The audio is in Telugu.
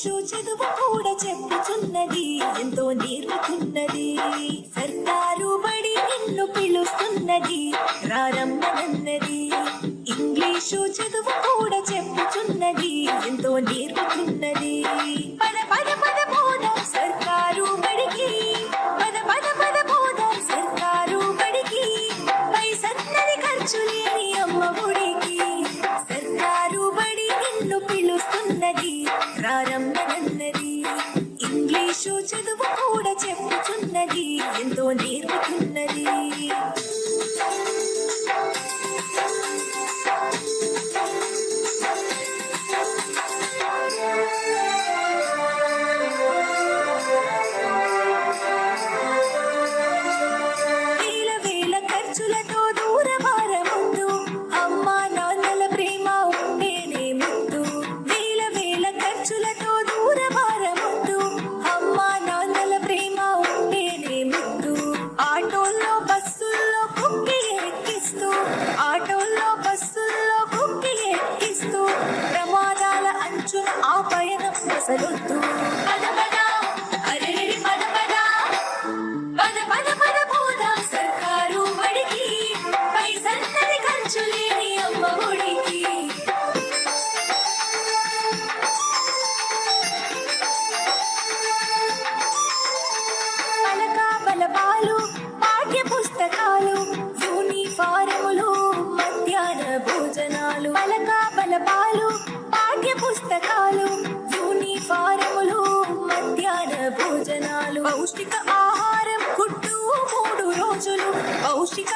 ఇంగ్లీషు చదువు కూడా చెప్పుచున్నది, ఎంతో నేర్పుతున్నది. సర్కారు బడి నిన్ను పిలుస్తున్నది, రారమ్మనన్నది. ఇంగ్లీషు చదువు కూడా చెప్పుచున్నది, ఎంతో నేర్పుతున్నది. పద పద పద పోదాం సర్కారు బడికి, పద పద పద పోదాం సర్కారు బడికి. పైసన్నది ఖర్చు లేని అమ్మ ఒడికి. సర్కారు బడి నిన్ను పిలుస్తున్నది, రారమ్మనన్నది. ఇంగ్లీషు చదువు కూడా చెప్పుచున్నది, ఎంతో నేర్పుతున్నది. ప్రమాదాల అంచున ఆ పయనం అసలొద్దు. పద పద అరెరెరి పద పద, పద పద పద పోదాం సర్కారు బడికి. పైసన్నది ఖర్చు లేని అమ్మ ఒడికి. పలక బలపాలు, పాఠ్య పుస్తకాలు, యూనిఫారములు, మధ్యాహ్న భోజనాలు. పలక బలపాలు, పాఠ్య పుస్తకాలు, యూనిఫారములు, మధ్యాహ్న భోజనాలు. పౌష్టిక ఆహారం గుడ్డు 3 రోజులు, పౌష్టిక